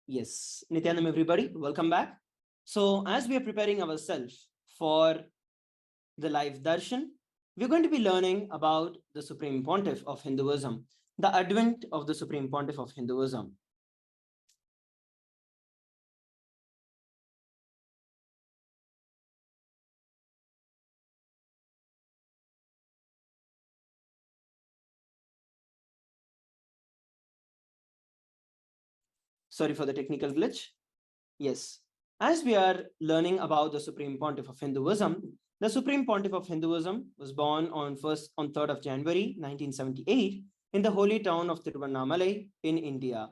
Yes, Nithyananda, everybody, welcome back. So, as we are preparing ourselves for the live Darshan, we're going to be learning about the Supreme Pontiff of Hinduism, the advent of the Supreme Pontiff of Hinduism. Sorry for the technical glitch. Yes, as we are learning about the Supreme Pontiff of Hinduism, the Supreme Pontiff of Hinduism was born on 3rd of January 1978 in the holy town of Tiruvannamalai in India.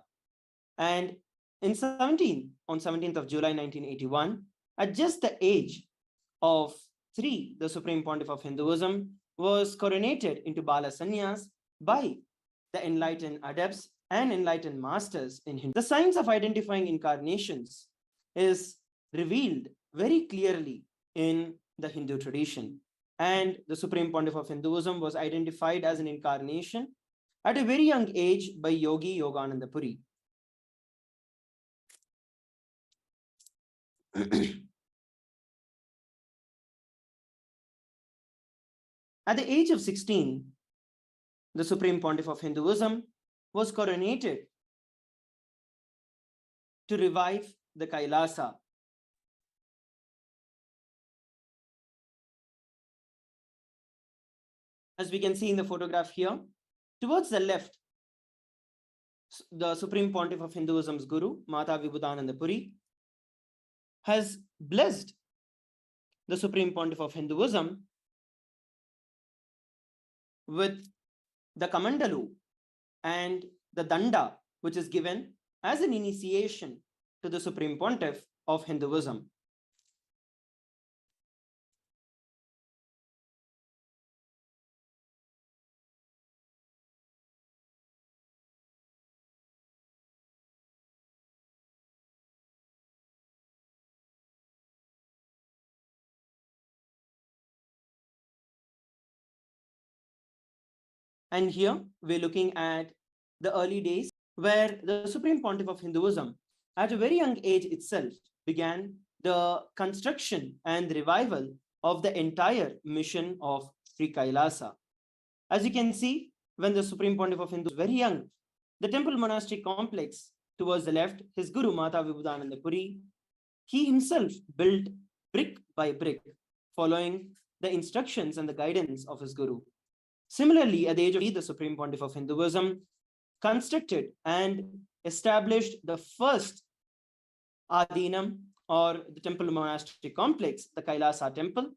And on 17th of July 1981, at just the age of 3, the Supreme Pontiff of Hinduism was coronated into Bala Sannyas by the enlightened adepts and enlightened masters in Hindu. The science of identifying incarnations is revealed very clearly in the Hindu tradition. And the Supreme Pontiff of Hinduism was identified as an incarnation at a very young age by Yogi Yogananda Puri. At the age of 16, the Supreme Pontiff of Hinduism was coronated to revive the Kailasa. As we can see in the photograph here, towards the left, the Supreme Pontiff of Hinduism's Guru, Mata Vibhudananda Puri, has blessed the Supreme Pontiff of Hinduism with the Kamandalu and the Danda, which is given as an initiation to the Supreme Pontiff of Hinduism. And here we're looking at the early days where the Supreme Pontiff of Hinduism, at a very young age itself, began the construction and revival of the entire mission of Sri Kailasa. As you can see, when the Supreme Pontiff of Hinduism was very young, the temple monastic complex towards the left, his Guru Mata Vibhudananda Puri, he himself built brick by brick, following the instructions and the guidance of his Guru. Similarly, at the age of 3, the Supreme Pontiff of Hinduism constructed and established the first Adinam, or the temple monastic complex, the Kailasa temple,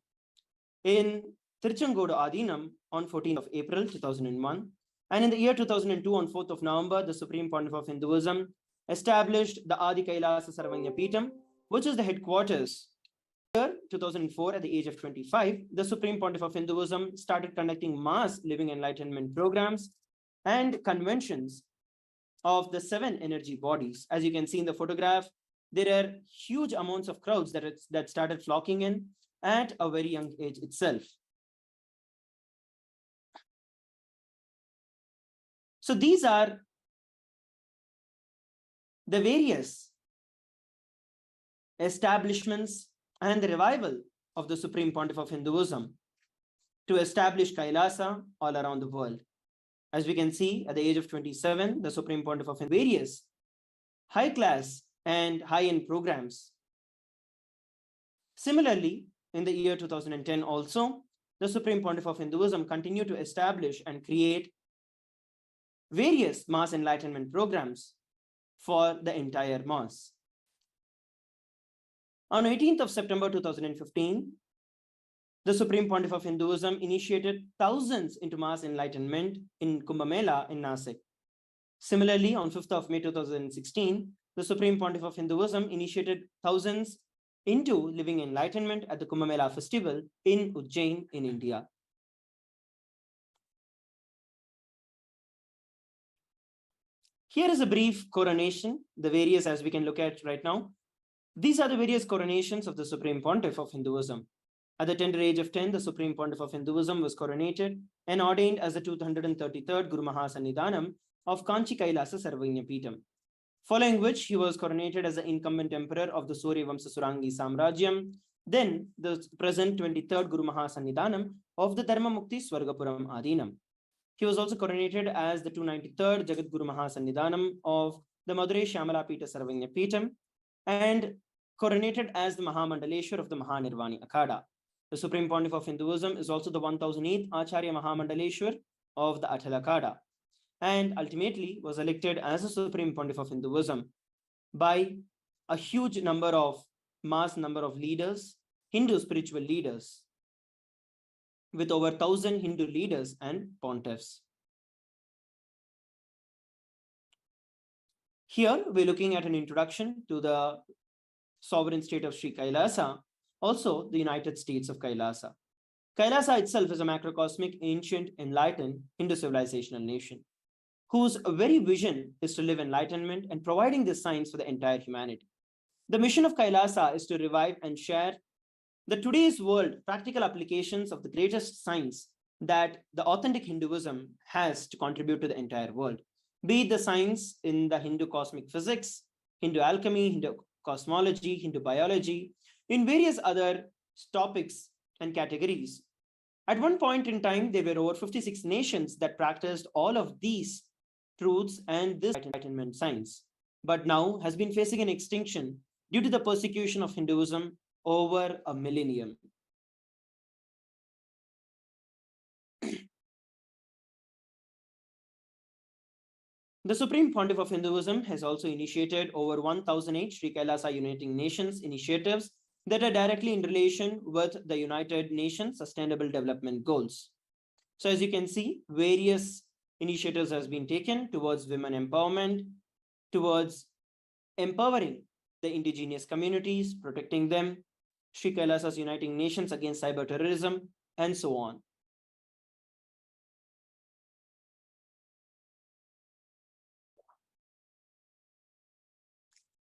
in Tiruchengodu Adinam on 14th of April 2001. And in the year 2002, on 4th of November, the Supreme Pontiff of Hinduism established the Adi Kailasa Sarvanya Peetham, which is the headquarters. Year 2004, at the age of 25, the Supreme Pontiff of Hinduism started conducting mass living enlightenment programs and conventions of the 7 energy bodies. As you can see in the photograph, there are huge amounts of crowds that started flocking in at a very young age itself. So these are the various establishments and the revival of the Supreme Pontiff of Hinduism to establish Kailasa all around the world. As we can see, at the age of 27, the Supreme Pontiff of various high-class and high-end programs. Similarly, in the year 2010 also, the Supreme Pontiff of Hinduism continued to establish and create various mass enlightenment programs for the entire mass. On 18th of September 2015, the Supreme Pontiff of Hinduism initiated thousands into mass enlightenment in Kumbh Mela in Nasik. Similarly, on 5th of May 2016, the Supreme Pontiff of Hinduism initiated thousands into living enlightenment at the Kumbh Mela festival in Ujjain in India. Here is a brief coronation, the various as we can look at right now. These are the various coronations of the Supreme Pontiff of Hinduism. At the tender age of 10, the Supreme Pontiff of Hinduism was coronated and ordained as the 233rd Guru Mahasanidhanam of Kanchi Kailasa Sarvanya Peetham. following which he was coronated as the incumbent emperor of the Suryavamsa Surangi Samrajyam, then the present 23rd Guru Mahasannidhanam of the Dharmamukti Swargapuram Adinam. He was also coronated as the 293rd Jagat Guru Mahasannidhanam of the Madurai Shyamala Pita Sarvanya Pitam and coronated as the Mahamandaleshwar of the Mahanirvani Akhada. The Supreme Pontiff of Hinduism is also the 1008th Acharya Mahamandaleshwar of the Atal Akhada, and ultimately was elected as the Supreme Pontiff of Hinduism by a huge mass number of leaders, Hindu spiritual leaders, with over 1,000 Hindu leaders and pontiffs. Here, we're looking at an introduction to the sovereign state of Sri Kailasa, also the United States of Kailasa. Kailasa itself is a macrocosmic, ancient, enlightened Hindu civilizational nation, whose very vision is to live enlightenment and providing this science for the entire humanity. The mission of Kailasa is to revive and share the today's world practical applications of the greatest science that the authentic Hinduism has to contribute to the entire world, be it the science in the Hindu cosmic physics, Hindu alchemy, Hindu cosmology, Hindu biology, in various other topics and categories. At one point in time, there were over 56 nations that practiced all of these truths and this enlightenment science, but now has been facing an extinction due to the persecution of Hinduism over a millennium. The Supreme Pontiff of Hinduism has also initiated over 1,008 Sri Kailasa Uniting Nations initiatives that are directly in relation with the United Nations Sustainable Development Goals. So as you can see, various initiatives has been taken towards women empowerment, towards empowering the indigenous communities, protecting them, Sri Kailasa's Uniting Nations against cyber terrorism, and so on.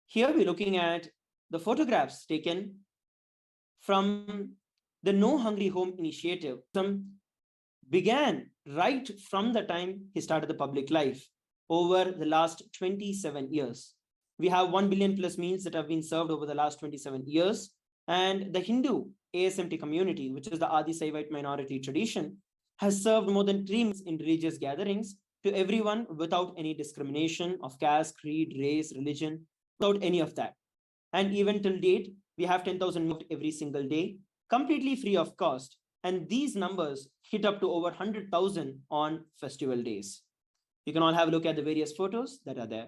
Here we're looking at the photographs taken from the No Hungry Home initiative. Some began right from the time he started the public life over the last 27 years. We have 1 billion plus meals that have been served over the last 27 years. And the Hindu ASMT community, which is the Adi Saivite minority tradition, has served more than 3 meals in religious gatherings to everyone without any discrimination of caste, creed, race, religion, without any of that. And even till date, we have 10,000 meals every single day, completely free of cost. And these numbers hit up to over 100,000 on festival days. You can all have a look at the various photos that are there.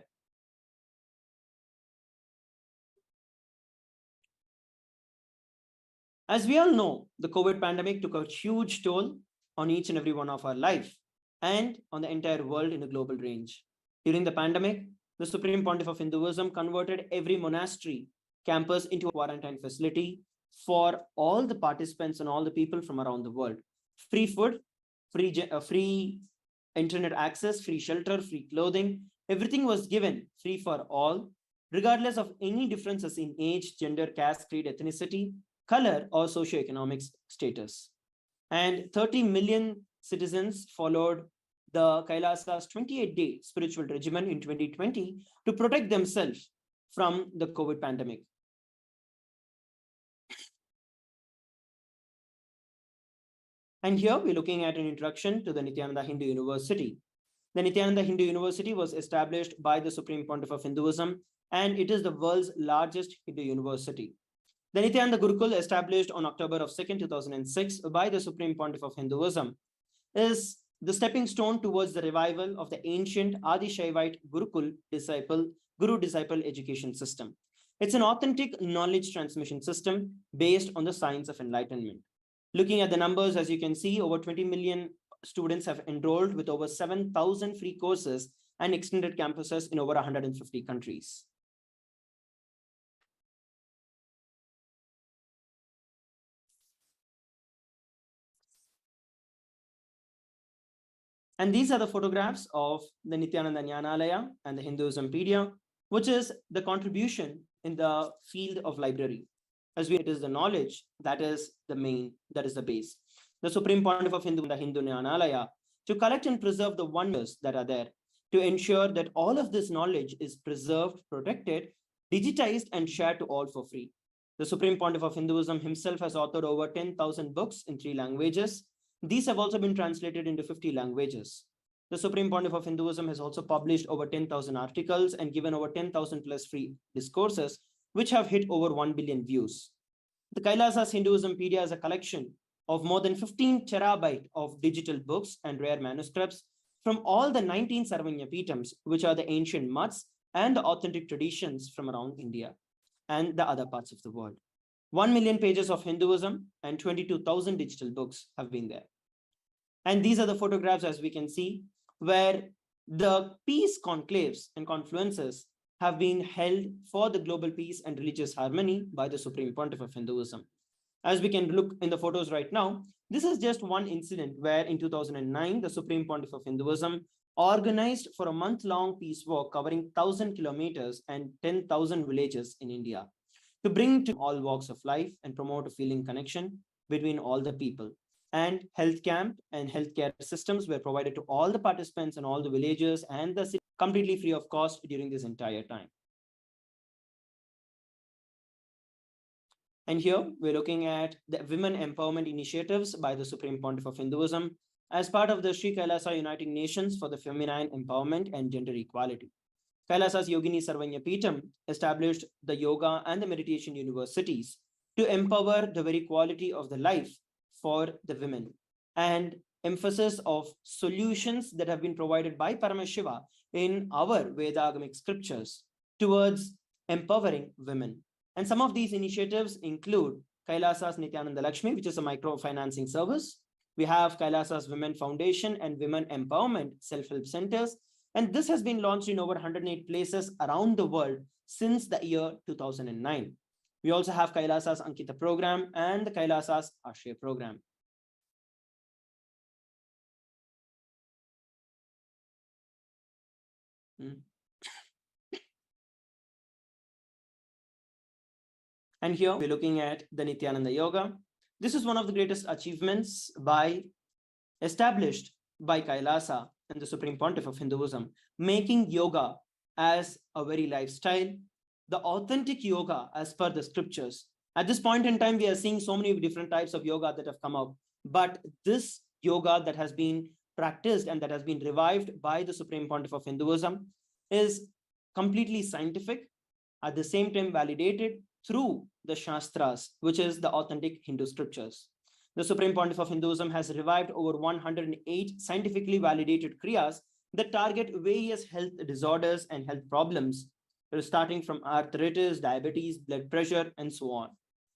As we all know, the COVID pandemic took a huge toll on each and every one of our life and on the entire world in a global range. During the pandemic, the Supreme Pontiff of Hinduism converted every monastery campus into a quarantine facility for all the participants and all the people from around the world. Free food, free internet access, free shelter, free clothing, everything was given free for all, regardless of any differences in age, gender, caste, creed, ethnicity, color, or socioeconomic status. And 30 million citizens followed the Kailasa's 28-day spiritual regimen in 2020 to protect themselves from the COVID pandemic. And here we're looking at an introduction to the Nithyananda Hindu University. The Nithyananda Hindu University was established by the Supreme Pontiff of Hinduism, and it is the world's largest Hindu university. The Nithyananda Gurukul, established on October of 2nd, 2006 by the Supreme Pontiff of Hinduism, is the stepping stone towards the revival of the ancient Adi Shaivite Gurukul Guru-disciple education system. It's an authentic knowledge transmission system based on the science of enlightenment. Looking at the numbers, as you can see, over 20 million students have enrolled with over 7,000 free courses and extended campuses in over 150 countries. And these are the photographs of the Nithyananda Jnanalaya and the Hinduismpedia, which is the contribution in the field of library. As it is the knowledge that is the main, that is the base. The Supreme Pontiff of Hindu, the Hindu Jnanalaya, to collect and preserve the wonders that are there, to ensure that all of this knowledge is preserved, protected, digitized, and shared to all for free. The Supreme Pontiff of Hinduism himself has authored over 10,000 books in 3 languages. These have also been translated into 50 languages. The Supreme Pontiff of Hinduism has also published over 10,000 articles and given over 10,000 plus free discourses, which have hit over 1 billion views. The Kailasas Hinduismpedia is a collection of more than 15 terabyte of digital books and rare manuscripts from all the 19 Sarvanya Pitams, which are the ancient mutts and the authentic traditions from around India and the other parts of the world. 1 million pages of Hinduism and 22,000 digital books have been there. And these are the photographs, as we can see, where the peace conclaves and confluences have been held for the global peace and religious harmony by the Supreme Pontiff of Hinduism. As we can look in the photos right now, this is just one incident where in 2009, the Supreme Pontiff of Hinduism organized for a month-long peace walk covering 1,000 kilometers and 10,000 villages in India to bring to all walks of life and promote a feeling connection between all the people. And health camp and healthcare systems were provided to all the participants in all the villages and the city completely free of cost during this entire time. And here we're looking at the women empowerment initiatives by the Supreme Pontiff of Hinduism as part of the Sri Kailasa Uniting Nations for the Feminine Empowerment and Gender Equality. Kailasa's Yogini Sarvanya Peetam established the yoga and the meditation universities to empower the very quality of the life for the women, and emphasis of solutions that have been provided by Paramashiva in our Vedagamic scriptures towards empowering women. And some of these initiatives include Kailasa's Nithyananda Lakshmi, which is a microfinancing service. We have Kailasa's Women Foundation and Women Empowerment Self-Help Centers. And this has been launched in over 108 places around the world since the year 2009. We also have Kailasa's Ankita program and the Kailasa's Ashray program. And here we're looking at the Nithyananda Yoga. This is one of the greatest achievements established by Kailasa and the Supreme Pontiff of Hinduism, making yoga as a very lifestyle, the authentic yoga as per the scriptures. At this point in time, we are seeing so many different types of yoga that have come up, but this yoga that has been practiced and that has been revived by the Supreme Pontiff of Hinduism is completely scientific, at the same time validated through the Shastras, which is the authentic Hindu scriptures. The Supreme Pontiff of Hinduism has revived over 108 scientifically validated kriyas that target various health disorders and health problems, starting from arthritis, diabetes, blood pressure, and so on.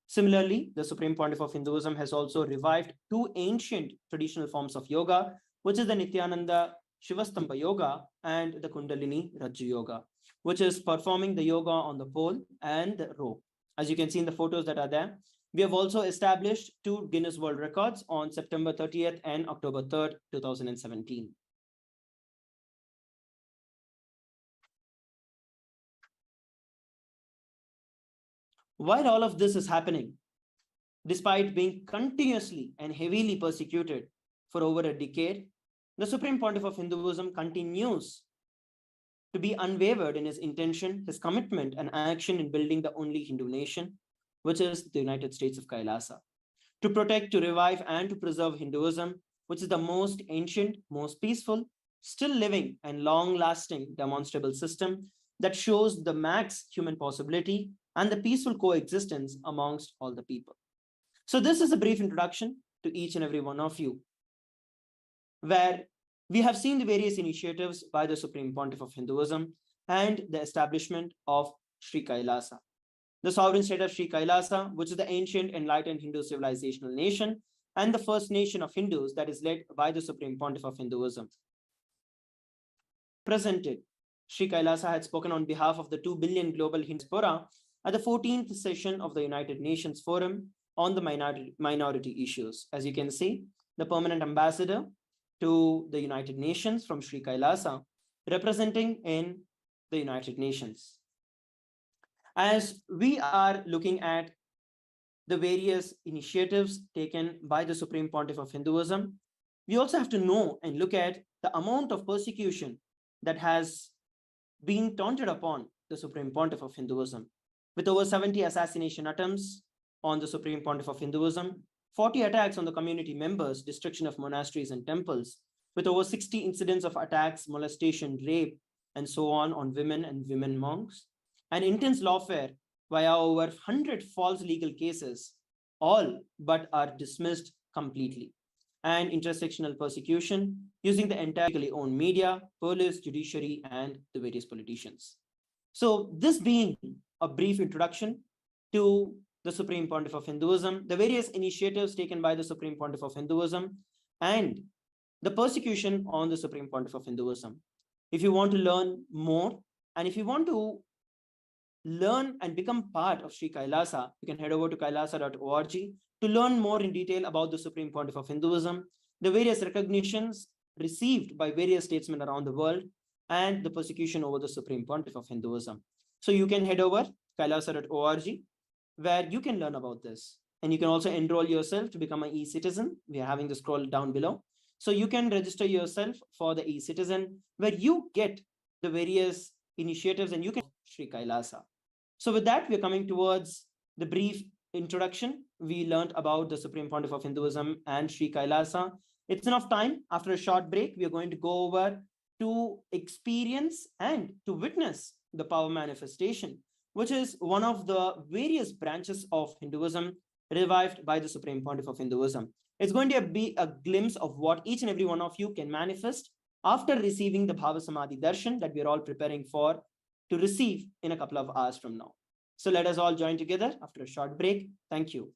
Similarly, the Supreme Pontiff of Hinduism has also revived two ancient traditional forms of yoga, which is the Nithyananda Shivastamba Yoga and the Kundalini Rajju Yoga, which is performing the yoga on the pole and the rope. As you can see in the photos that are there, we have also established two Guinness World Records on September 30th and October 3rd, 2017. While all of this is happening, despite being continuously and heavily persecuted for over a decade, the Supreme Pontiff of Hinduism continues to be unwavered in his intention, his commitment, and action in building the only Hindu nation, which is the United States of Kailasa, to protect, to revive, and to preserve Hinduism, which is the most ancient, most peaceful, still living, and long-lasting demonstrable system that shows the max human possibility and the peaceful coexistence amongst all the people. So this is a brief introduction to each and every one of you, where we have seen the various initiatives by the Supreme Pontiff of Hinduism and the establishment of Sri Kailasa, the sovereign state of Sri Kailasa, which is the ancient enlightened Hindu civilizational nation and the first nation of Hindus that is led by the Supreme Pontiff of Hinduism. Presented, Sri Kailasa had spoken on behalf of the 2 billion global Hindu diaspora at the 14th session of the United Nations Forum on the minority issues. As you can see, the permanent ambassador to the United Nations from Sri Kailasa, representing in the United Nations. As we are looking at the various initiatives taken by the Supreme Pontiff of Hinduism, we also have to know and look at the amount of persecution that has been taunted upon the Supreme Pontiff of Hinduism, with over 70 assassination attempts on the Supreme Pontiff of Hinduism, 40 attacks on the community members, destruction of monasteries and temples, with over 60 incidents of attacks, molestation, rape, and so on women and women monks, and intense lawfare via over 100 false legal cases, all but are dismissed completely, and intersectional persecution using the entirely owned media, police, judiciary, and the various politicians. So this being a brief introduction to the Supreme Pontiff of Hinduism, the various initiatives taken by the Supreme Pontiff of Hinduism, and the persecution on the Supreme Pontiff of Hinduism. If you want to learn more, and if you want to learn and become part of Sri Kailasa, you can head over to kailasa.org to learn more in detail about the Supreme Pontiff of Hinduism, the various recognitions received by various statesmen around the world, and the persecution over the Supreme Pontiff of Hinduism. So you can head over kailasa.org where you can learn about this. And you can also enroll yourself to become an e-citizen. We are having the scroll down below. So you can register yourself for the e-citizen where you get the various initiatives and you can Sri Kailasa. So with that, we're coming towards the brief introduction. We learned about the Supreme Pontiff of Hinduism and Sri Kailasa. It's enough time. After a short break, we are going to go over to experience and to witness the power manifestation, which is one of the various branches of Hinduism revived by the Supreme Pontiff of Hinduism. It's going to be a glimpse of what each and every one of you can manifest after receiving the Bhava Samadhi Darshan that we're all preparing for to receive in a couple of hours from now. So let us all join together after a short break. Thank you.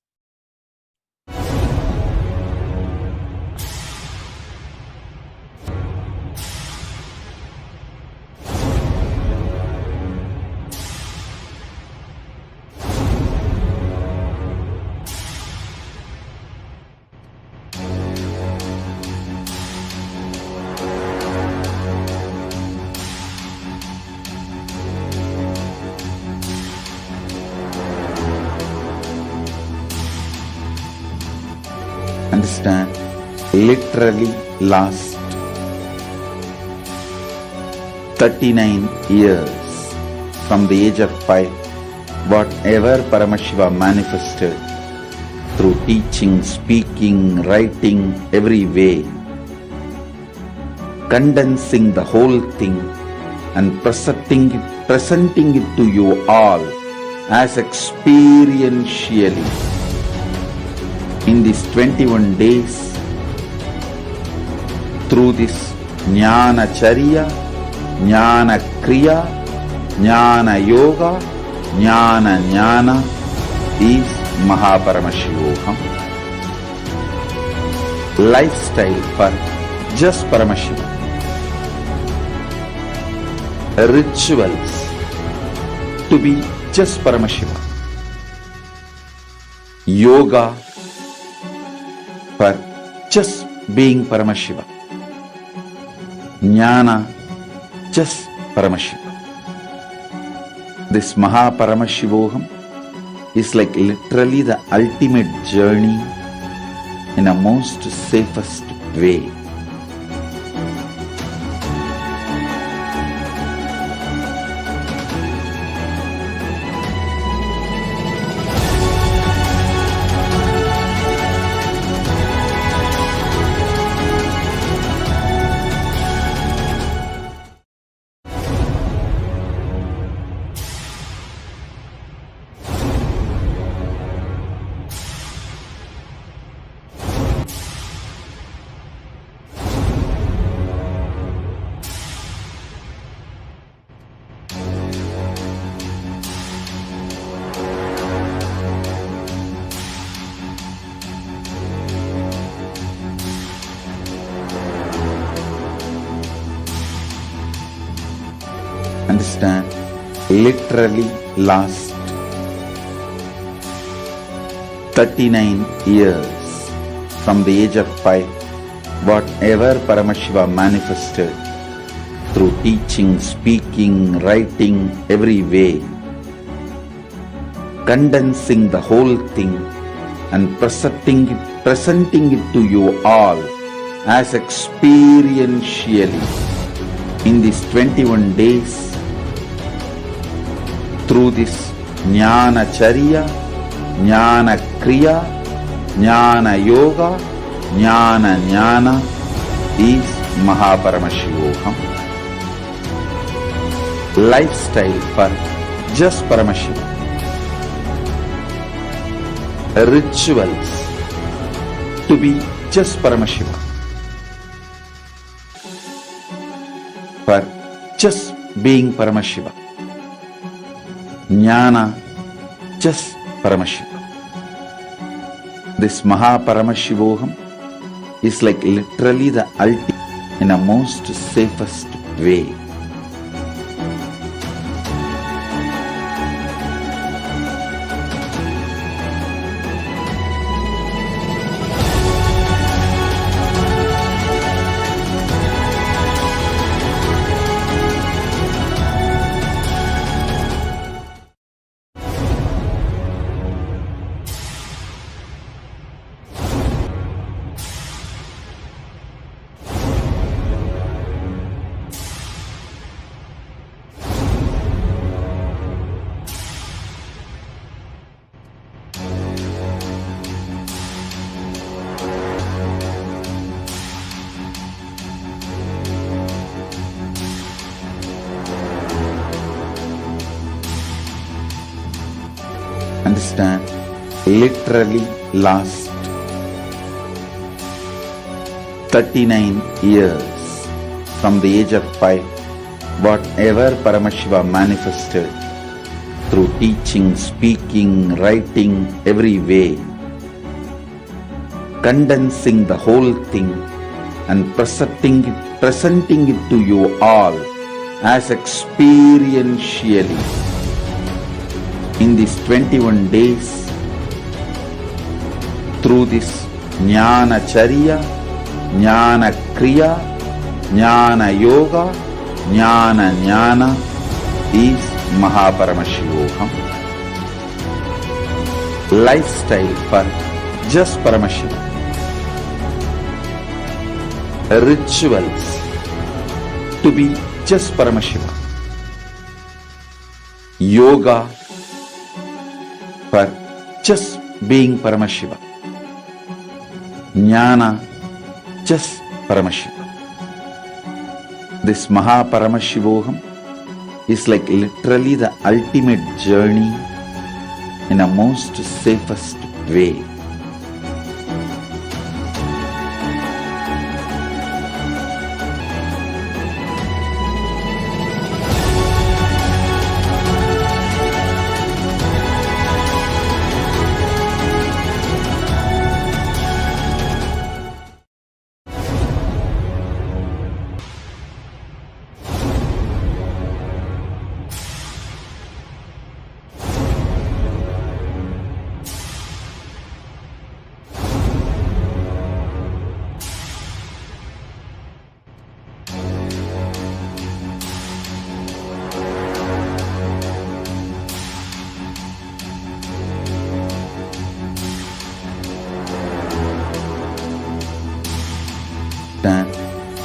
Understand, literally last 39 years from the age of 5, whatever Paramashiva manifested through teaching, speaking, writing, every way, condensing the whole thing and presenting it to you all as experientially in these 21 days through this Jnana Charya, Jnana Kriya, Jnana Yoga, Jnana is Mahaparamashivam. Lifestyle for just Paramashivam. Rituals to be just Paramashiva. Yoga for just being Paramashiva. Jnana, just Paramashiva. This Mahaparamashivoham is like literally the ultimate journey in a most safest way. Understand, literally last 39 years from the age of 5, whatever Paramashiva manifested through teaching, speaking, writing, every way, condensing the whole thing and presenting it to you all as experientially in these 21 days through this Jnana Charya, Jnana Kriya, Jnana Yoga, Jnana Jnana is Paramashivam. Lifestyle for just Paramashiva. Rituals to be just Paramashiva. For just being Paramashiva. Jnana just Paramashiva. This Paramashivoham is like literally the ultimate in a most safest way. Understand, literally last 39 years from the age of 5, whatever Paramashiva manifested through teaching, speaking, writing, every way, condensing the whole thing and presenting it to you all as experientially in these 21 days through this Jnana Charya, Jnana Kriya, Jnana Yoga, Jnana Jnana is Paramashivam. Lifestyle for just Paramashiva. Rituals to be just Paramashiva. Yoga for just being Paramashiva. Jnana just Paramashiva. This Paramashivoham is like literally the ultimate journey in a most safest way.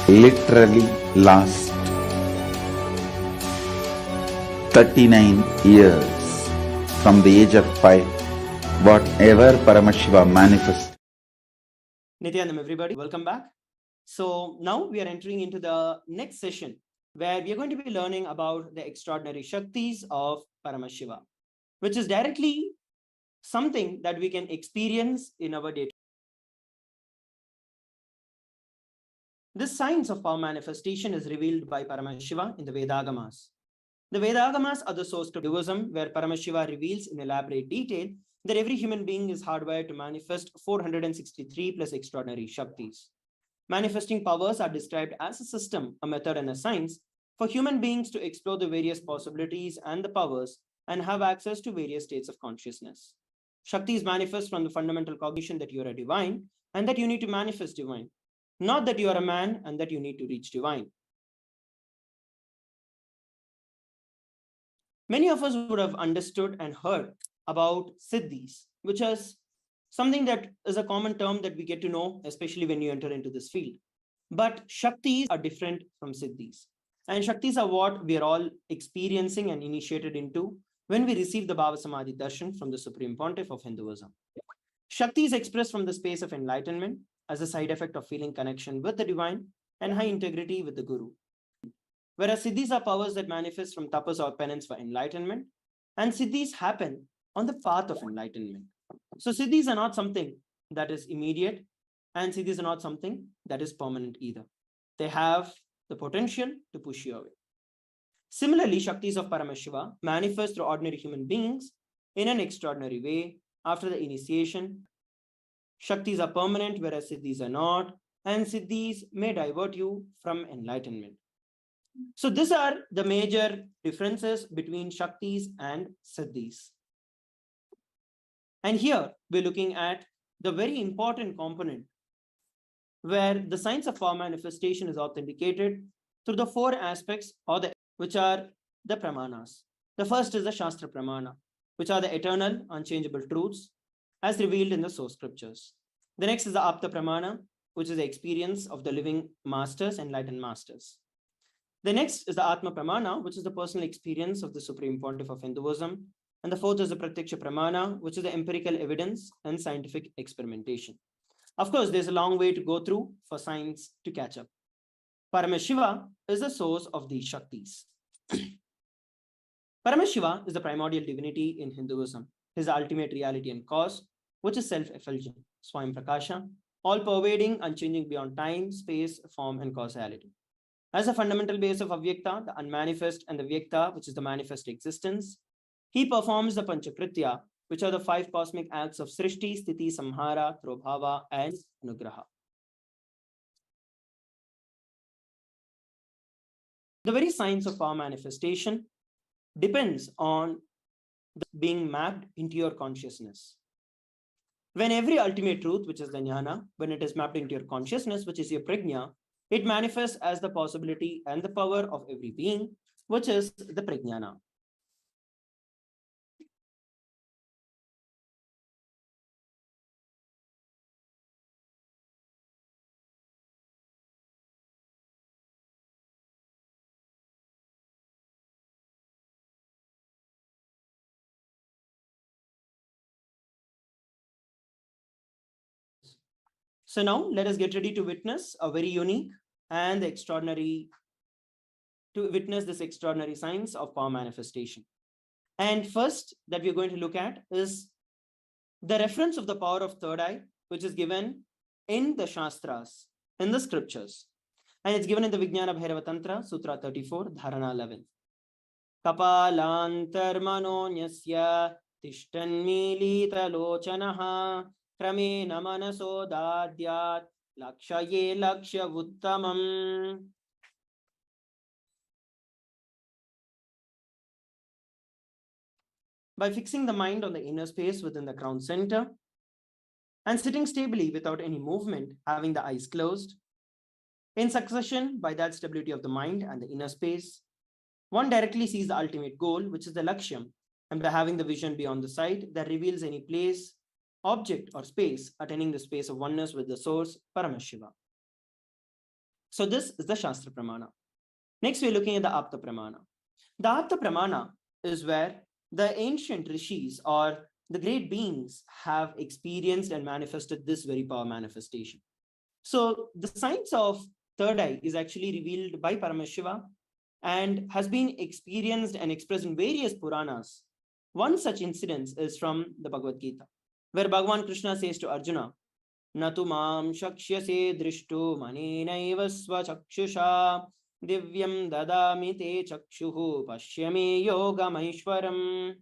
Literally last 39 years from the age of 5, whatever Paramashiva manifested. Nithyananda, everybody, welcome back. So now we are entering into the next session where we are going to be learning about the extraordinary Shaktis of Paramashiva, which is directly something that we can experience in our day. This science of power manifestation is revealed by Paramashiva in the Vedagamas. The Vedagamas are the source of Hinduism, where Paramashiva reveals in elaborate detail that every human being is hardwired to manifest 463 plus extraordinary Shaktis. Manifesting powers are described as a system, a method, and a science for human beings to explore the various possibilities and the powers and have access to various states of consciousness. Shaktis manifest from the fundamental cognition that you are a divine and that you need to manifest divine, not that you are a man and that you need to reach divine. Many of us would have understood and heard about Siddhis, which is something that is a common term that we get to know, especially when you enter into this field. But Shaktis are different from Siddhis. And Shaktis are what we are all experiencing and initiated into when we receive the Bhava Samadhi Darshan from the Supreme Pontiff of Hinduism. Shakti is expressed from the space of enlightenment as a side effect of feeling connection with the divine and high integrity with the Guru. Whereas Siddhis are powers that manifest from tapas or penance for enlightenment, and Siddhis happen on the path of enlightenment. So Siddhis are not something that is immediate, and Siddhis are not something that is permanent either. They have the potential to push you away. Similarly, Shaktis of Paramashiva manifest through ordinary human beings in an extraordinary way after the initiation. Shaktis are permanent, whereas Siddhis are not, and Siddhis may divert you from enlightenment. So these are the major differences between Shaktis and Siddhis. And here we're looking at the very important component where the science of power manifestation is authenticated through the four aspects which are the pramanas. The first is the Shastra Pramana, which are the eternal, unchangeable truths as revealed in the source scriptures. The next is the Apta Pramana, which is the experience of the living masters, enlightened masters. The next is the Atma Pramana, which is the personal experience of the Supreme Pontiff of Hinduism. And the fourth is the Pratyaksha Pramana, which is the empirical evidence and scientific experimentation. Of course, there's a long way to go through for science to catch up. Paramashiva is the source of these Shaktis. Paramashiva is the primordial divinity in Hinduism. He is the ultimate reality and cause, which is self-effulgent, Swayam Prakasha, all-pervading, unchanging beyond time, space, form, and causality. As a fundamental base of Avyakta, the unmanifest, and the Vyakta, which is the manifest existence, he performs the Panchakritya, which are the 5 cosmic acts of Srishti, Sthiti, Samhara, Bhava, and Anugraha. The very science of power manifestation depends on being mapped into your consciousness. When every ultimate truth, which is the jnana, when it is mapped into your consciousness, which is your prajna, it manifests as the possibility and the power of every being, which is the prajnana. So now let us get ready to witness a very unique and extraordinary, to witness this extraordinary science of power manifestation. And first that we're going to look at is the reference of the power of third eye, which is given in the Shastras, in the scriptures. And it's given in the Vijnana Bhairava Tantra, Sutra 34, Dharana 11. Kapalantarmanonyasya tishtanmilita lochanaha Kramena manaso dadyat lakshaye lakshya uttamam. By fixing the mind on the inner space within the crown center and sitting stably without any movement, having the eyes closed, in succession by that stability of the mind and the inner space, one directly sees the ultimate goal, which is the lakshyam, and by having the vision beyond the sight that reveals any place, object, or space attaining the space of oneness with the source, Paramashiva. So this is the Shastra Pramana. Next, we're looking at the Apta Pramana. The Apta Pramana is where the ancient rishis or the great beings have experienced and manifested this very power manifestation. So the science of third eye is actually revealed by Paramashiva and has been experienced and expressed in various Puranas. One such incident is from the Bhagavad Gita, where Bhagavan Krishna says to Arjuna, Natu mam shakshyase drishtu manenaiva swachakshusha divyam dadami te chakshuhu pashyame yogam aishwaram.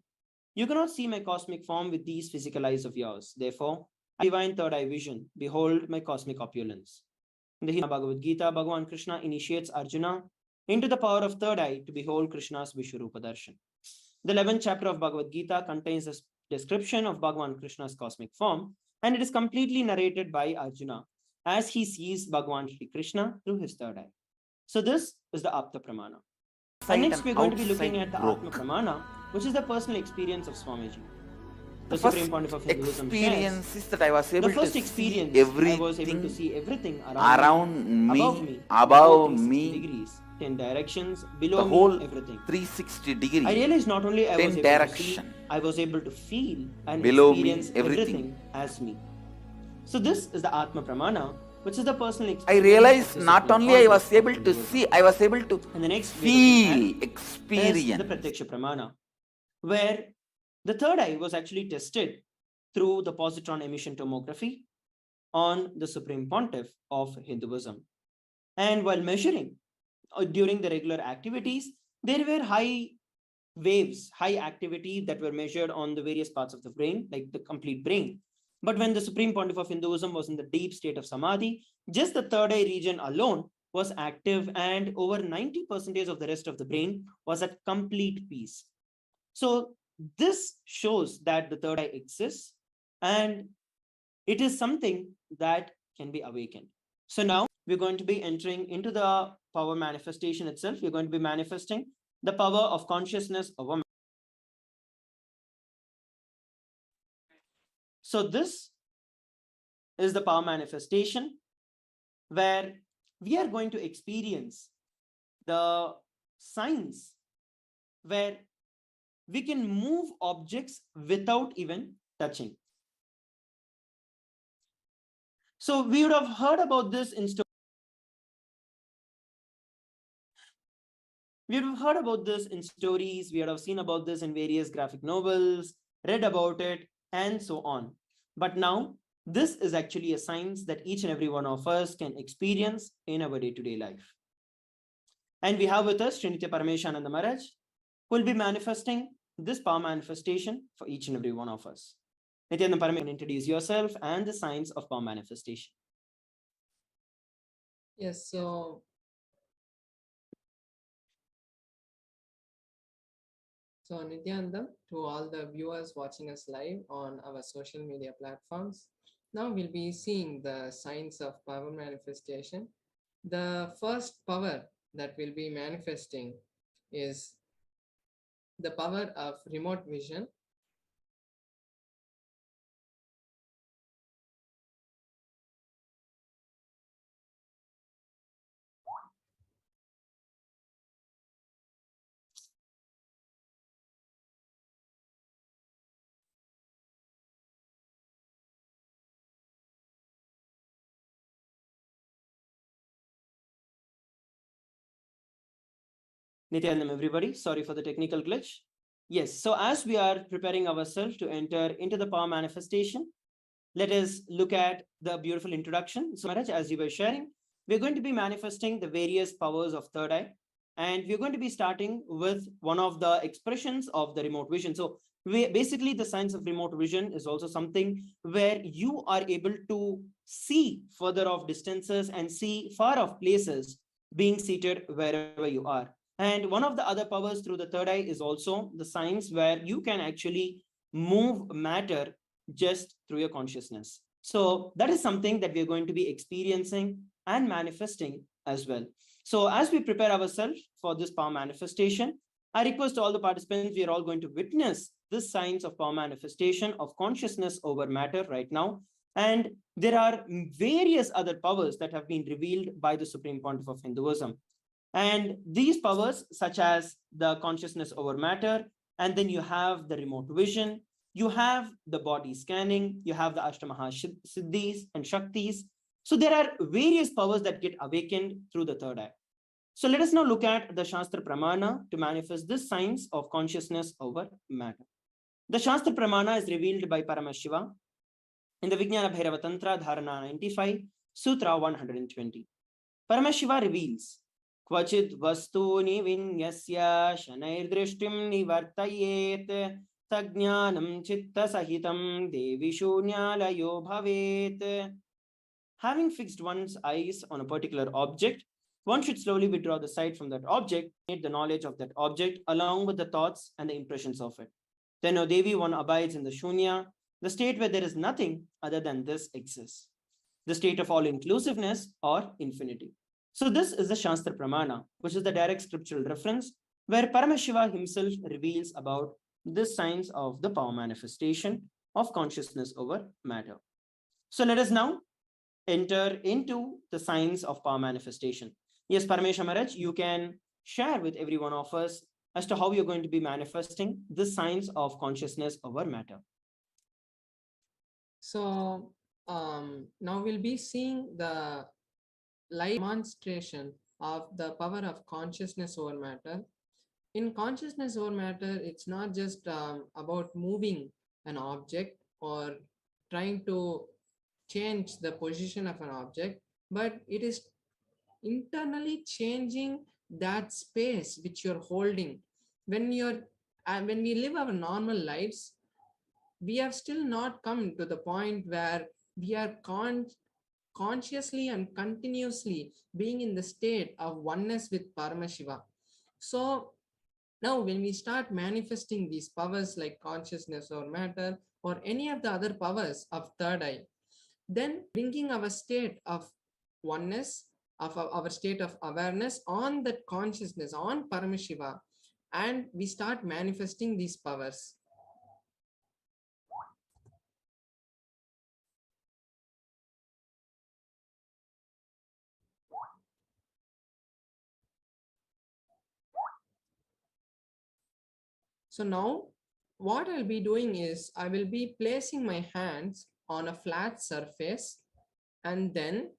You cannot see my cosmic form with these physical eyes of yours. Therefore, divine third eye vision, behold my cosmic opulence. In the Bhagavad Gita, Bhagavan Krishna initiates Arjuna into the power of third eye to behold Krishna's Vishwarupa Darshan. The 11th chapter of Bhagavad Gita contains a description of Bhagavan Krishna's cosmic form, and it is completely narrated by Arjuna as he sees Bhagavan Shri Krishna through his third eye. So this is the Apta Pramana. And next we're going to be looking at the Atma Pramana, which is the personal experience of Swamiji. The Supreme Pontiff of Hinduism experience is that I was able to see everything around me, above me, degrees, 10 directions, below The me, whole everything. 360 degree. I realized not only I 10 was able direction. to see, I was able to feel and Below me, experience everything. as me. So this is the Atma Pramana, which is the personal I experience. realized of the not Supreme only I was Pontiff of able to Hinduism. see, I was able to And the next we're looking at feel, is experience. the Pratyaksha Pramana, where the third eye was actually tested through the positron emission tomography on the Supreme Pontiff of Hinduism. And while measuring during the regular activities, there were high waves, high activity that were measured on the various parts of the brain, like the complete brain. But when the Supreme Pontiff of Hinduism was in the deep state of Samadhi, just the third eye region alone was active, and over 90% of the rest of the brain was at complete peace. So this shows that the third eye exists, and it is something that can be awakened. So now we're going to be entering into the power manifestation itself. We're going to be manifesting the power of consciousness over. So this is the power manifestation where we are going to experience the signs where we can move objects without even touching. So we would have heard about this in we would have heard about this in stories, we would have seen about this in various graphic novels, read about it, and so on. But now, this is actually a science that each and every one of us can experience in our day-to-day life. And we have with us Trinity Parameshananda Maharaj, who will be manifesting this power manifestation for each and every one of us. Nithyananda Parameshananda, introduce yourself and the science of power manifestation. Yes, so Nithyananda, to all the viewers watching us live on our social media platforms, now we'll be seeing the signs of power manifestation. The first power that we'll be manifesting is the power of remote vision. Nithyanandam, everybody. Sorry for the technical glitch. Yes, so as we are preparing ourselves to enter into the power manifestation, let us look at the beautiful introduction. So, Maharaj, as you were sharing, we're going to be manifesting the various powers of third eye, and we're going to be starting with one of the expressions of the remote vision. So, basically, the science of remote vision is also something where you are able to see further off distances and see far off places being seated wherever you are. And one of the other powers through the third eye is also the science where you can actually move matter just through your consciousness. So that is something that we're going to be experiencing and manifesting as well. So as we prepare ourselves for this power manifestation, I request all the participants, we are all going to witness this science of power manifestation of consciousness over matter right now. And there are various other powers that have been revealed by the Supreme Pontiff of Hinduism. And these powers, such as the consciousness over matter, and then you have the remote vision, you have the body scanning, you have the Ashtamaha-siddhis and Shaktis. So there are various powers that get awakened through the third eye. So let us now look at the Shastra Pramana to manifest this science of consciousness over matter. The Shastra Pramana is revealed by Paramashiva in the Vijnana Bhairava Tantra Dharana 95, Sutra 120. Paramashiva reveals, Kvachid vastuni vinyasya shanair nivartayet tajnanam chitta sahitam devi shunyalayo bhavet. Having fixed one's eyes on a particular object, one should slowly withdraw the sight from that object, need the knowledge of that object along with the thoughts and the impressions of it. Then, O Devi, one abides in the shunya, the state where there is nothing other than this exists, the state of all inclusiveness or infinity. So this is the Shastra Pramana, which is the direct scriptural reference where Paramashiva himself reveals about this science of the power manifestation of consciousness over matter. So let us now enter into the science of power manifestation. Yes, Paramesha Maharaj, you can share with every one of us as to how you're going to be manifesting the science of consciousness over matter. So now we'll be seeing the live demonstration of the power of consciousness over matter. In consciousness over matter, it's not just about moving an object or trying to change the position of an object, but it is internally changing that space which you're holding. When we live our normal lives, we have still not come to the point where we are consciously and continuously being in the state of oneness with Paramashiva. So now when we start manifesting these powers like consciousness or matter or any of the other powers of third eye, then bringing our state of oneness, of our state of awareness on that consciousness, on Paramashiva, and we start manifesting these powers. So now what I'll be doing is I will be placing my hands on a flat surface, and then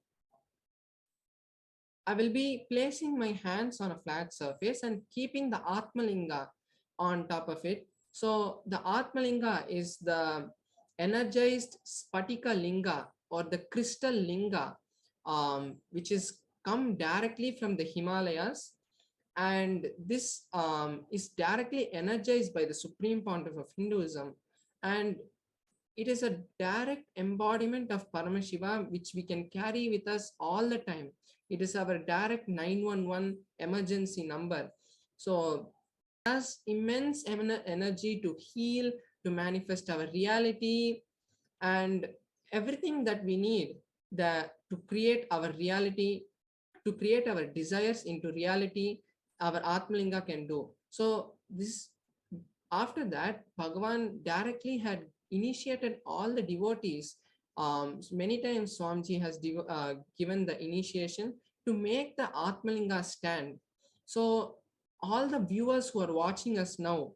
I will be placing my hands on a flat surface and keeping the Atmalinga on top of it. So the Atmalinga is the energized Spatika Linga or the crystal Linga, which is come directly from the Himalayas. And this is directly energized by the Supreme Pontiff of Hinduism. And it is a direct embodiment of Paramashiva, which we can carry with us all the time. It is our direct 911 emergency number. So it has immense energy to heal, to manifest our reality, and everything that we need to create our reality, to create our desires into reality, our Atmalinga can do. So this, after that, Bhagavan directly had initiated all the devotees. Many times Swamiji has given the initiation to make the Atmalinga stand. So all the viewers who are watching us now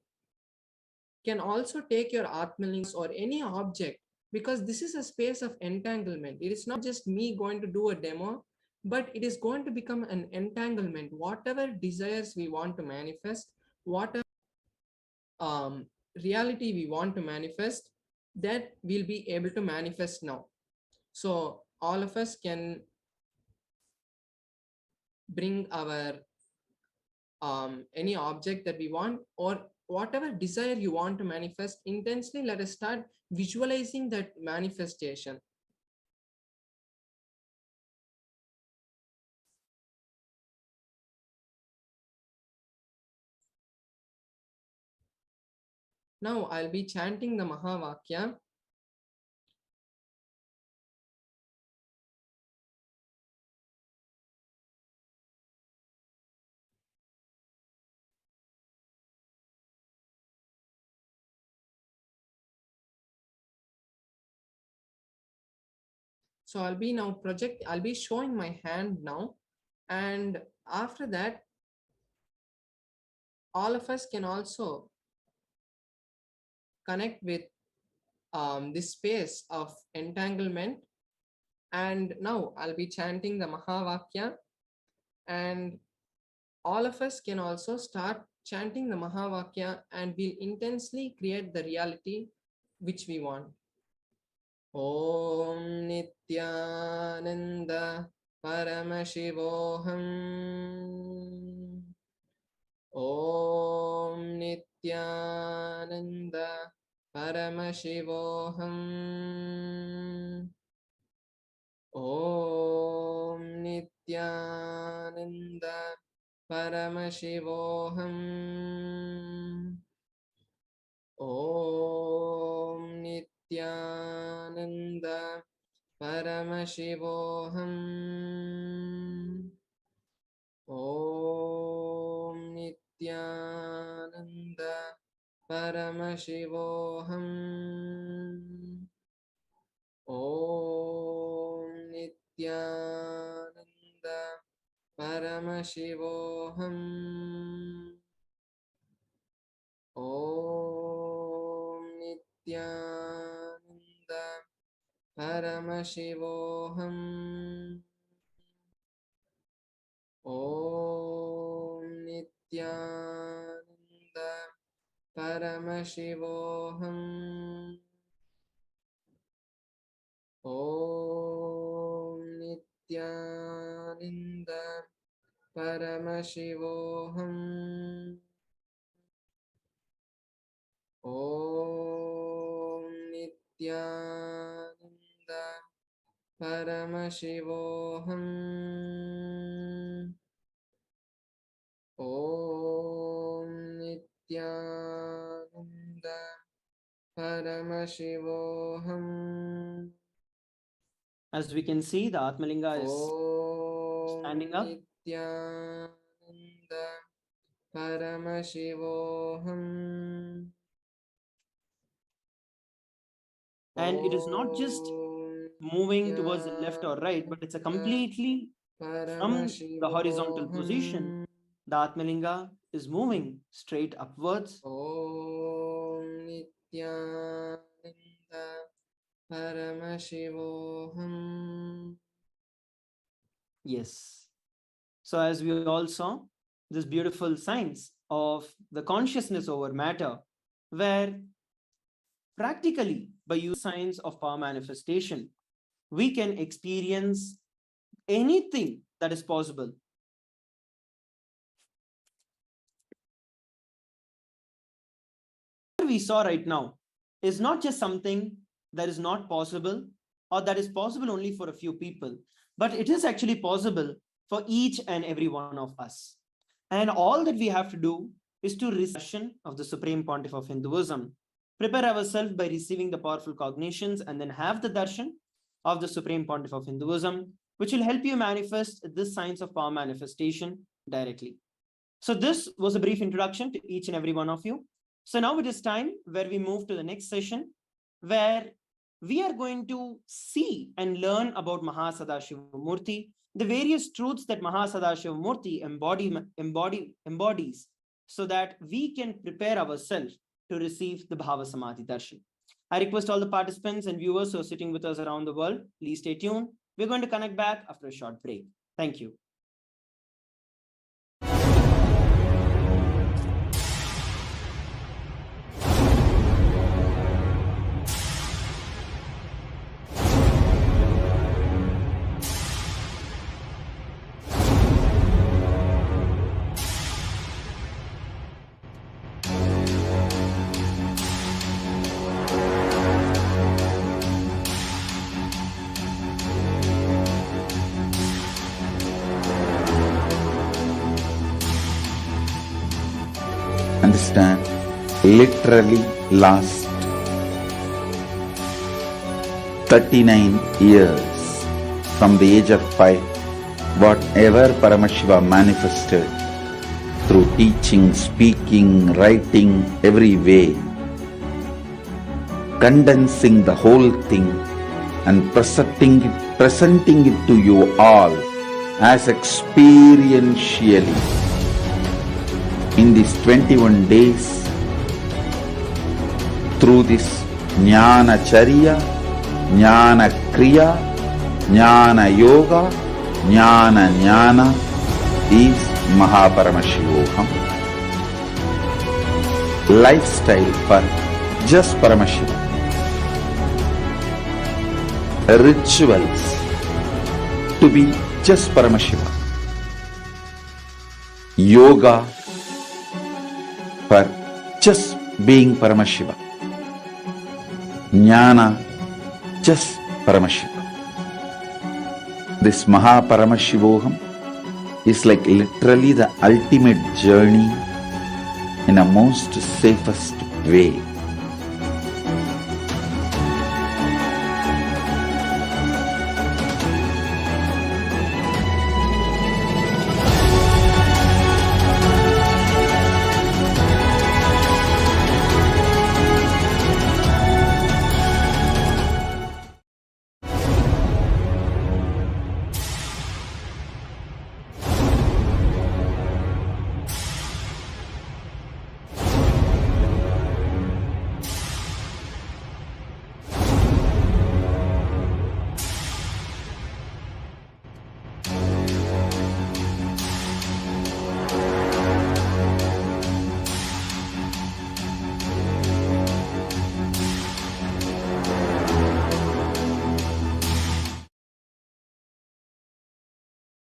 can also take your Atmalingas or any object, because this is a space of entanglement. It is not just me going to do a demo, but it is going to become an entanglement. Whatever desires we want to manifest, whatever reality we want to manifest, that we'll be able to manifest now. So all of us can bring our any object that we want, or whatever desire you want to manifest intensely. Let us start visualizing that manifestation. Now I'll be chanting the Mahavakya. So I'll be showing my hand now, and after that all of us can also connect with this space of entanglement. And now I'll be chanting the Mahavakya, and all of us can also start chanting the Mahavakya, and we'll intensely create the reality which we want. Om Nithyananda Paramashivoham. Om Nithyananda Paramashivoham. Om Nithyananda Paramashivoham. Om Nithyananda Paramashivoham. Om Nithyananda Paramashivoham. Om Nithyananda Paramashivoham. Om Nithyananda Paramashivoham. Om Nithyananda Paramashivoham. Om Nithyananda Paramashivoham. Om Nithyananda Paramashivoham. Om Nithyananda Paramashivoham. As we can see, the Atmalinga is Om standing up. Nithyananda Paramashivoham. And it is not just moving towards the left or right, but it's a completely from the horizontal position. The Atmalinga is moving straight upwards. Om Nithyananda Paramashivoham. Yes. So, as we all saw, this beautiful science of the consciousness over matter, where practically by using science of power manifestation, we can experience anything that is possible. What we saw right now is not just something that is not possible or that is possible only for a few people, but it is actually possible for each and every one of us. And all that we have to do is to receive of the Supreme Pontiff of Hinduism, prepare ourselves by receiving the powerful cognitions, and then have the darshan of the Supreme Pontiff of Hinduism, which will help you manifest this science of power manifestation directly. So this was a brief introduction to each and every one of you. So now it is time where we move to the next session, where we are going to see and learn about Mahasadashiva Murthy, the various truths that Mahasadashiva Murthy embodies, so that we can prepare ourselves to receive the Bhava Samadhi Darshan. I request all the participants and viewers who are sitting with us around the world, please stay tuned. We're going to connect back after a short break. Thank you. Understand, literally last 39 years from the age of 5, whatever Paramashiva manifested through teaching, speaking, writing, every way, condensing the whole thing and presenting it to you all as experientially in these 21 days through this Jnana Charya, Jnana Kriya, Jnana Yoga, Jnana is Mahaparamashivoham. Lifestyle for just Paramashiva. Rituals to be just Paramashiva. Yoga for just being Paramashiva. Jnana, just Paramashiva. This Mahaparamashivoham is like literally the ultimate journey in a most safest way.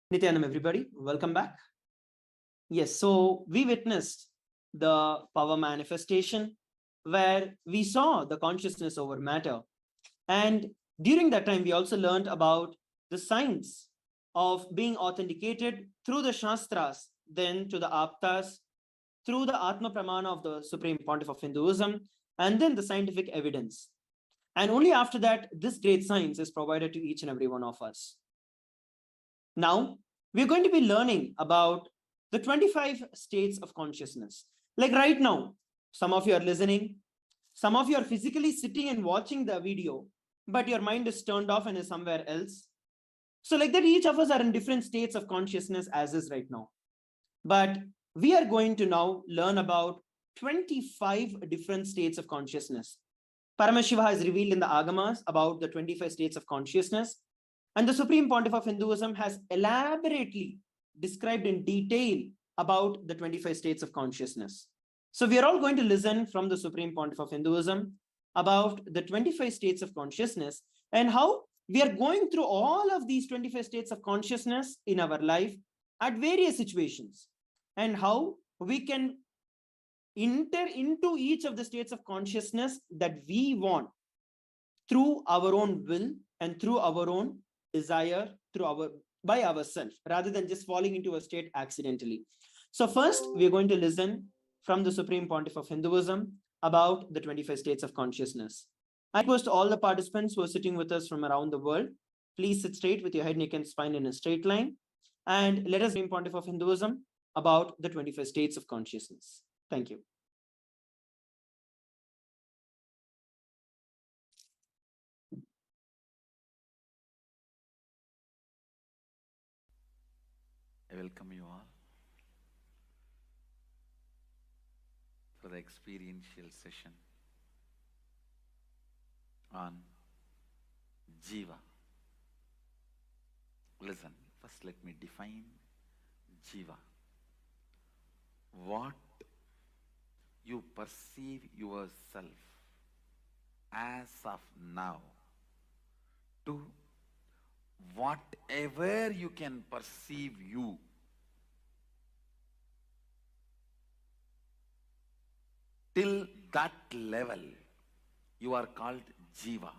Nithyananda, everybody, welcome back. Yes, so we witnessed the power manifestation where we saw the consciousness over matter. And during that time, we also learned about the science of being authenticated through the Shastras, then to the Aptas, through the Atma Pramana of the Supreme Pontiff of Hinduism, and then the scientific evidence. And only after that, this great science is provided to each and every one of us. Now, we're going to be learning about the 25 states of consciousness. Like right now, some of you are listening, some of you are physically sitting and watching the video, but your mind is turned off and is somewhere else. So like that, each of us are in different states of consciousness as is right now. But we are going to now learn about 25 different states of consciousness. Paramashiva has revealed in the Agamas about the 25 states of consciousness. And the Supreme Pontiff of Hinduism has elaborately described in detail about the 25 states of consciousness. So we are all going to listen from the Supreme Pontiff of Hinduism about the 25 states of consciousness and how we are going through all of these 25 states of consciousness in our life at various situations, and how we can enter into each of the states of consciousness that we want through our own will and through our own desire, by ourselves, rather than just falling into a state accidentally. So first, we're going to listen from the Supreme Pontiff of Hinduism about the 25 states of consciousness. I request all the participants who are sitting with us from around the world, please sit straight with your head, neck, and spine in a straight line. And let us Supreme Pontiff of Hinduism about the 25 states of consciousness. Thank you. I welcome you all for the experiential session on Jiva. Listen, first let me define Jiva. What you perceive yourself as of now to whatever you can perceive you. Till that level, you are called Jiva.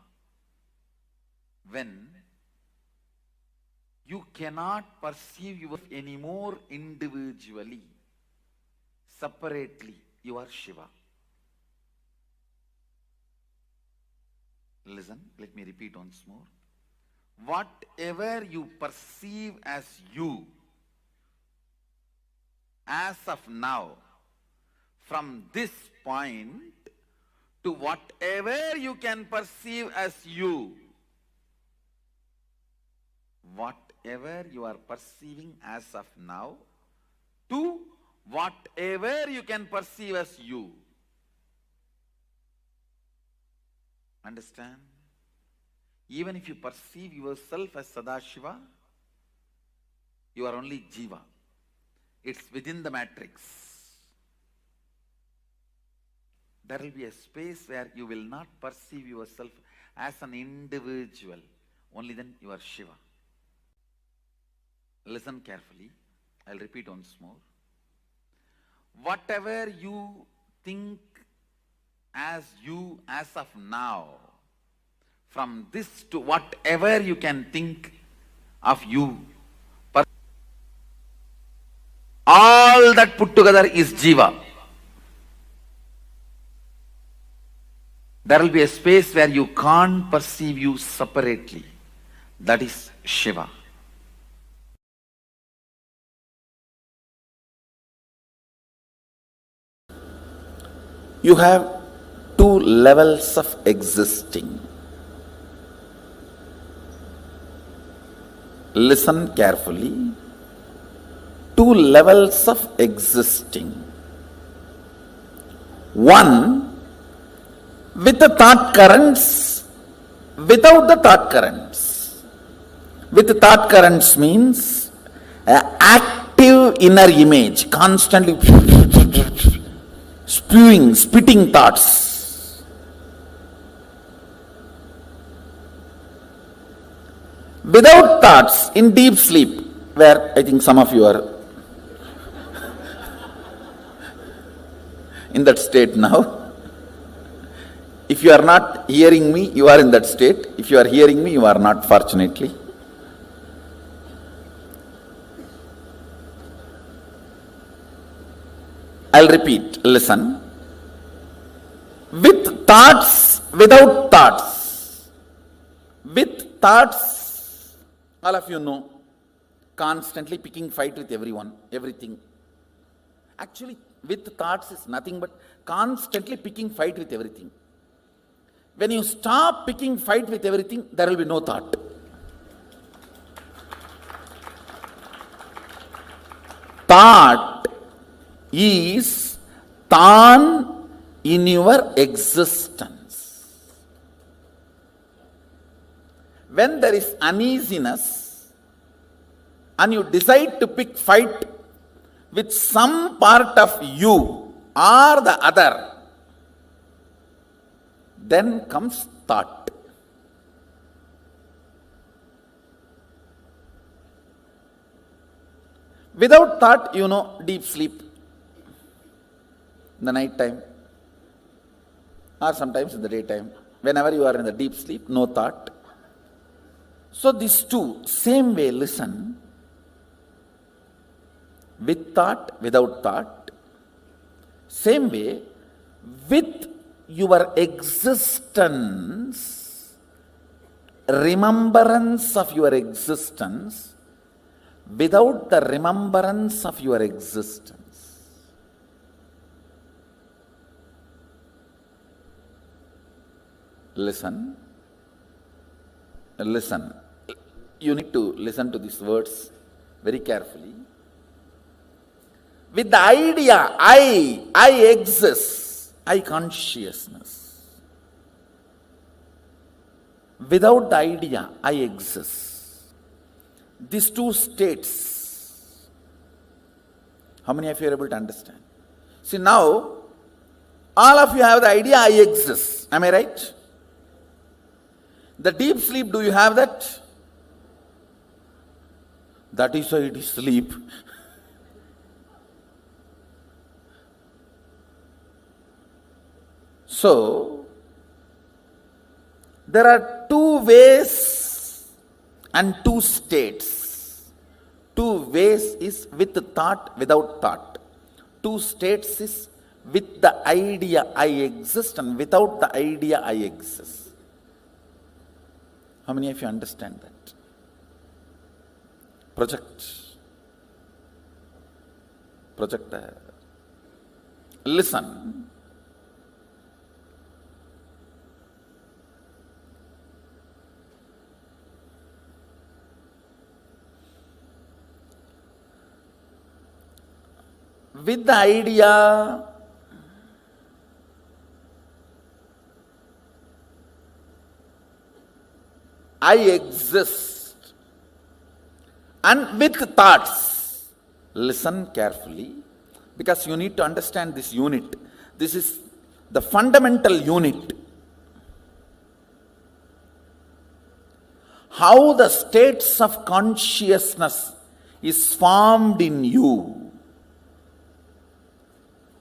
When you cannot perceive yourself anymore individually, separately, you are Shiva. Listen, let me repeat once more. Whatever you perceive as you, as of now, from this point to whatever you can perceive as you, whatever you are perceiving as of now, to whatever you can perceive as you. Understand? Even if you perceive yourself as Sadashiva, you are only Jiva. It's within the matrix. There will be a space where you will not perceive yourself as an individual. Only then you are Shiva. Listen carefully. I'll repeat once more. Whatever you think as you as of now, from this to whatever you can think of you, all that put together is Jiva. There will be a space where you can't perceive you separately. That is Shiva. You have two levels of existing. Listen carefully. Two levels of existing. One with the thought currents, without the thought currents. With the thought currents means active inner image, constantly spitting thoughts. Without thoughts, in deep sleep, where I think some of you are in that state now. If you are not hearing me, you are in that state. If you are hearing me, you are not, fortunately. I'll repeat, listen. With thoughts, without thoughts. With thoughts, all of you know, constantly picking fight with everyone, everything. Actually, with thoughts is nothing but constantly picking fight with everything. When you stop picking fight with everything, there will be no thought. Thought is tan in your existence. When there is uneasiness and you decide to pick fight with some part of you or the other, then comes thought. Without thought, you know, deep sleep in the night time or sometimes in the daytime. Whenever you are in the deep sleep, no thought. So these two, same way, listen. With thought, without thought. Same way, with your existence, remembrance of your existence, without the remembrance of your existence. Listen. Listen. You need to listen to these words very carefully. With the idea, I exist, I consciousness. Without the idea, I exist. These two states, how many of you are able to understand? See, now, all of you have the idea, I exist. Am I right? The deep sleep, do you have that? That is why it is sleep. So, there are two ways and two states. Two ways is with thought, without thought. Two states is with the idea I exist and without the idea I exist. How many of you understand that? Projector. Listen. With the idea, I exist, and with thoughts, listen carefully, because you need to understand this unit. This is the fundamental unit. How the states of consciousness is formed in you.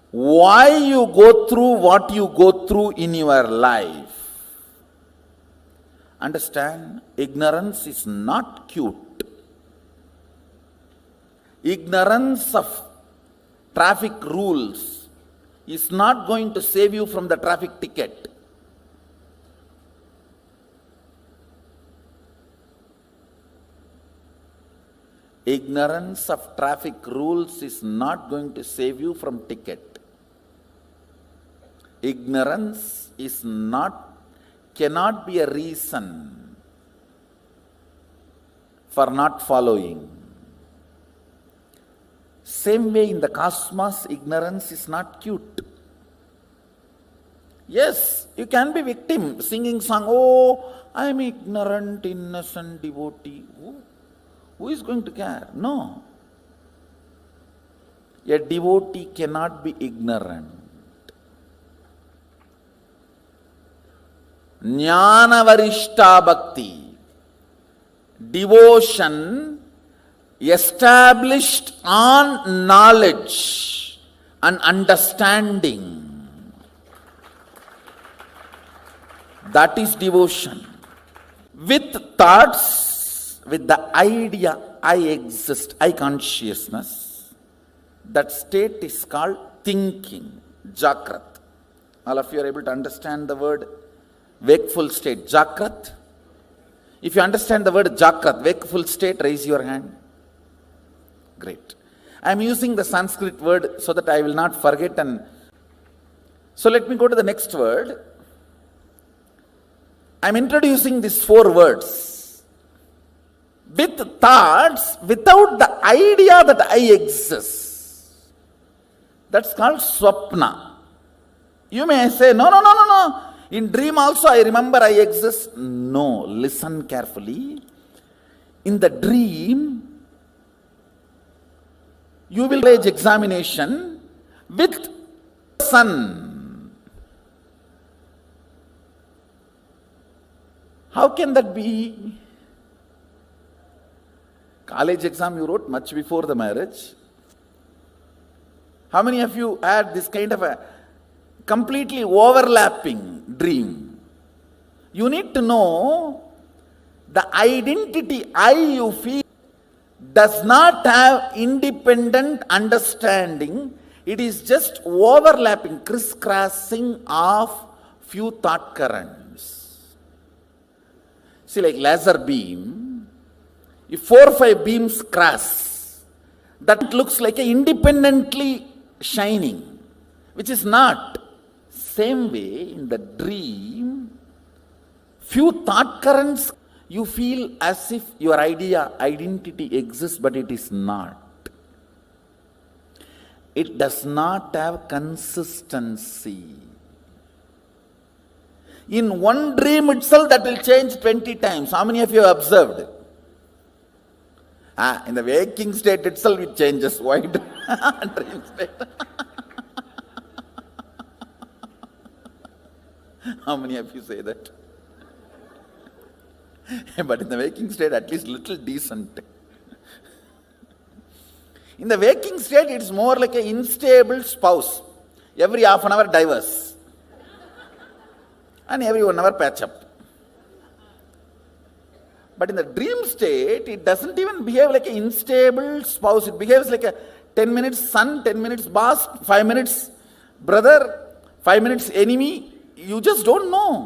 Why you go through what you go through in your life. Understand, ignorance is not cute. Ignorance of traffic rules is not going to save you from the traffic ticket. Ignorance of traffic rules is not going to save you from ticket. Ignorance cannot be a reason for not following. Same way in the cosmos, ignorance is not cute. Yes, you can be victim, singing song, oh, I am ignorant, innocent devotee. Who is going to care? No. A devotee cannot be ignorant. Jnana varishta bhakti. Devotion established on knowledge and understanding. That is devotion. With thoughts, with the idea, I exist, I consciousness, that state is called thinking, Jakrat. All of you are able to understand the word wakeful state, Jakrat? If you understand the word Jakrat, wakeful state, raise your hand. Great. I am using the Sanskrit word so that I will not forget. And so let me go to the next word. I am introducing these 4 words. With thoughts, without the idea that I exist. That's called swapna. You may say, no. In dream also I remember I exist. No, listen carefully. In the dream, you will take examination with sun. How can that be? College exam you wrote much before the marriage. How many of you had this kind of a completely overlapping dream? You need to know the identity I you feel does not have independent understanding. It is just overlapping, crisscrossing of few thought currents. See, like laser beam, if 4 or 5 beams cross, that looks like a independently shining, which is not. Same way, in the dream, few thought currents, you feel as if your identity exists, but it is not. It does not have consistency. In one dream itself, that will change 20 times. How many of you have observed? In the waking state itself, it changes. Why dream state? How many of you say that? But in the waking state, at least little decent. In the waking state, it's more like an unstable spouse. Every half an hour divorce. And every 1 hour patch up. But in the dream state, it doesn't even behave like an unstable spouse. It behaves like a 10 minutes son, 10 minutes boss, 5 minutes brother, 5 minutes enemy. You just don't know.